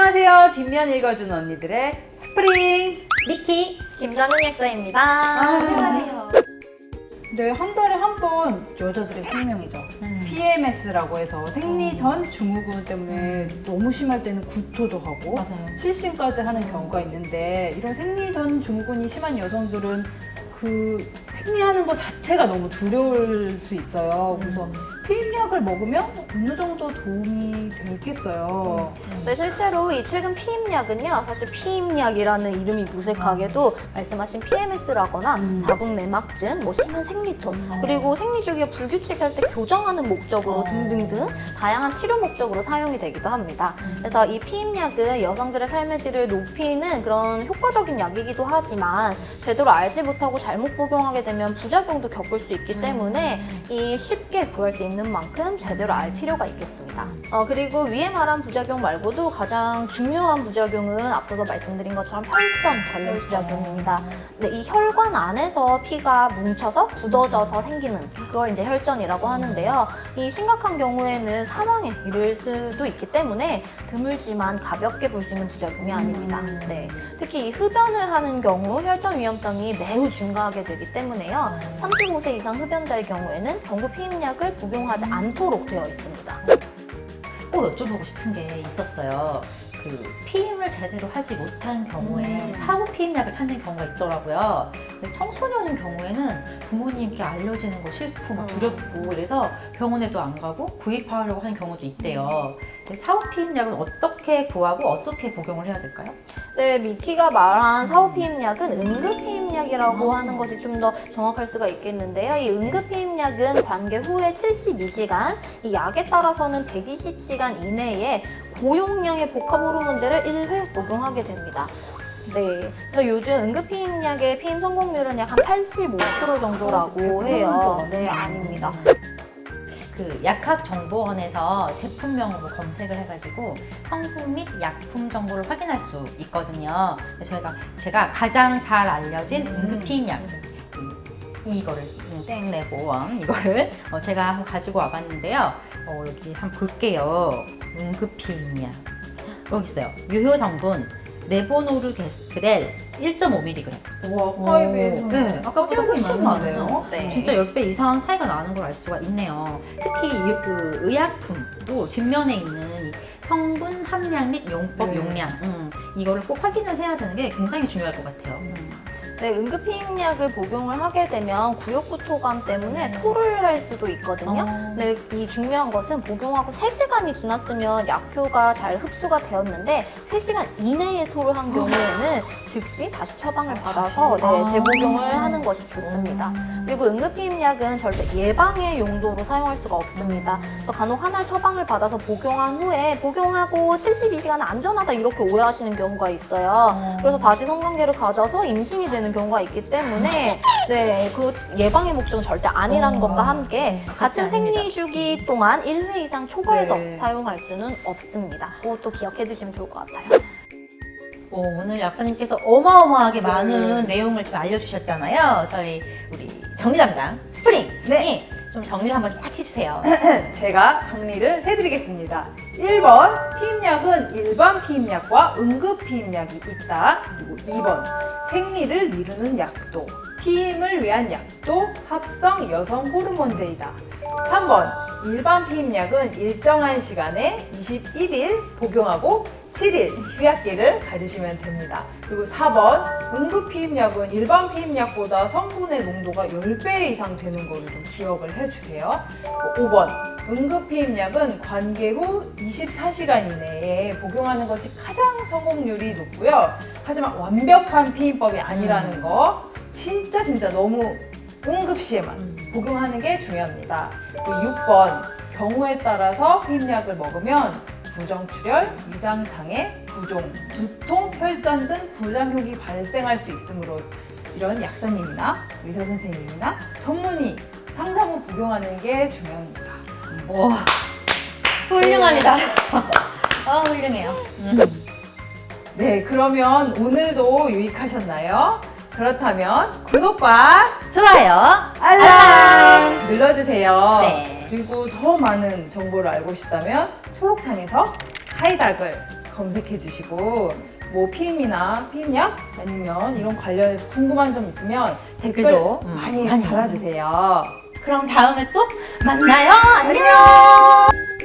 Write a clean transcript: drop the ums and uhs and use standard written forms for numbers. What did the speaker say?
안녕하세요. 뒷면 읽어주는 언니들의 스프링 미키 김정은 약사입니다. 안녕하세요. 네, 한 달에 한 번 여자들의 생명이죠. PMS라고 해서 생리 전 증후군 때문에 너무 심할 때는 구토도 하고 맞아요. 실신까지 하는 경우가 있는데, 이런 생리 전 증후군이 심한 여성들은 그 생리하는 것 자체가 너무 두려울 수 있어요. 그래서 피임약을 먹으면 어느 정도 도움이 되겠어요. 네, 실제로 이 최근 피임약은요, 사실 피임약이라는 이름이 무색하게도 말씀하신 PMS라거나 자궁 내막증, 뭐 심한 생리통, 그리고 생리 주기가 불규칙할 때 교정하는 목적으로 등등등 다양한 치료 목적으로 사용이 되기도 합니다. 그래서 이 피임약은 여성들의 삶의 질을 높이는 그런 효과적인 약이기도 하지만 제대로 알지 못하고 잘못 복용하게 되면 부작용도 겪을 수 있기 때문에 이 쉽게 구할 수 있는 만큼 제대로 알 필요가 있겠습니다. 그리고 위에 말한 부작용 말고도 가장 중요한 부작용은 앞서서 말씀드린 것처럼 혈전 관련 부작용입니다. 근데 이 혈관 안에서 피가 뭉쳐서 굳어져서 생기는 그걸 이제 혈전이라고 하는데요. 이 심각한 경우에는 사망에 이를 수도 있기 때문에 드물지만 가볍게 볼 수 있는 부작용이 아닙니다. 네. 특히 이 흡연을 하는 경우 혈전 위험성이 매우 증가하게 되기 때문에요. 35세 이상 흡연자의 경우에는 경구 피임약을 복용하지 않도록 되어 있습니다. 꼭 여쭤보고 싶은 게 있었어요. 그 피임을 제대로 하지 못한 경우에 사후 피임약을 찾는 경우가 있더라고요. 근데 청소년인 경우에는 부모님께 알려지는 거 싫고 막 두렵고 그래서 병원에도 안 가고 구입하려고 하는 경우도 있대요. 근데 사후 피임약은 어떻게 구하고 어떻게 복용을 해야 될까요? 네, 미키가 말한 사후 피임약은 응급 피임약이라고 하는 것이 좀 더 정확할 수가 있겠는데요. 이 응급 피임약은 관계 후에 72시간, 이 약에 따라서는 120시간 이내에 고용량의 복합 호르몬제를 1회 복용하게 됩니다. 네, 그래서 요즘 응급 피임약의 피임 성공률은 약 한 85% 정도라고 해요. 네, 아닙니다. 그 약학정보원에서 제품명으로 검색을 해가지고 성분 및 약품 정보를 확인할 수 있거든요. 제가 가장 잘 알려진 응급 피임약 이거를 땡레보원 이거를 제가 한번 가지고 와봤는데요. 여기 한번 볼게요. 응급 피임약 여기 있어요. 유효 성분 레보노르게스트렐 1.5mg. 와, 아까에 비해서 네, 아까보다 훨씬 많아요. 네. 진짜 10배 이상 차이가 나는 걸 알 수가 있네요. 특히 그 의약품도 뒷면에 있는 이 성분 함량 및 용법 네. 용량 이거를 꼭 확인을 해야 되는 게 굉장히 중요할 것 같아요. 네, 응급 피임약을 복용을 하게 되면 구역구토감 때문에 토를 할 수도 있거든요. 근데 이 중요한 것은 복용하고 3시간이 지났으면 약효가 잘 흡수가 되었는데 3시간 이내에 토를 한 경우에는 즉시 다시 처방을 받아서 재복용을 하는 것이 좋습니다. 그리고 응급 피임약은 절대 예방의 용도로 사용할 수가 없습니다. 그래서 간혹 한 알 처방을 받아서 복용한 후에 복용하고 72시간은 안전하다 이렇게 오해하시는 경우가 있어요. 그래서 다시 성관계를 가져서 임신이 되는 경우가 있기 때문에 네, 그 예방의 목적은 절대 아니라는 것과 함께 같은 아닙니다. 생리 주기 동안 1회 이상 초과해서 네. 사용할 수는 없습니다. 그것도 기억해 두시면 좋을 것 같아요. 오늘 약사님께서 어마어마하게 많은 내용을 좀 알려주셨잖아요. 우리 정리담당 스프링 네. 좀 정리를 한번 싹 해주세요. 제가 정리를 해드리겠습니다. 1번, 피임약은 일반 피임약과 응급 피임약이 있다. 그리고 2번, 생리를 미루는 약도, 피임을 위한 약도 합성 여성 호르몬제이다. 3번, 일반 피임약은 일정한 시간에 21일 복용하고 7일 휴약기를 가지시면 됩니다. 그리고 4번, 응급 피임약은 일반 피임약보다 성분의 농도가 10배 이상 되는 거를 좀 기억을 해주세요. 5번, 응급 피임약은 관계 후 24시간 이내에 복용하는 것이 가장 성공률이 높고요. 하지만 완벽한 피임법이 아니라는 거 진짜 너무 응급시에만 복용하는 게 중요합니다. 그리고 6번, 경우에 따라서 피임약을 먹으면 부정출혈, 위장장애, 부종, 두통, 혈전 등 부작용이 발생할 수 있으므로 이런 약사님이나 의사선생님이나 전문의 상담 후 복용하는 게 중요합니다. 와, 훌륭합니다. 훌륭해요. 네, 그러면 오늘도 유익하셨나요? 그렇다면 구독과 좋아요. 알람 눌러주세요. 네. 그리고 더 많은 정보를 알고 싶다면 초록창에서 하이닥을 검색해 주시고 뭐 피임이나 피임약 아니면 이런 관련해서 궁금한 점 있으면 댓글 댓글도 많이 달아주세요. 그럼 다음에 또 만나요. 안녕.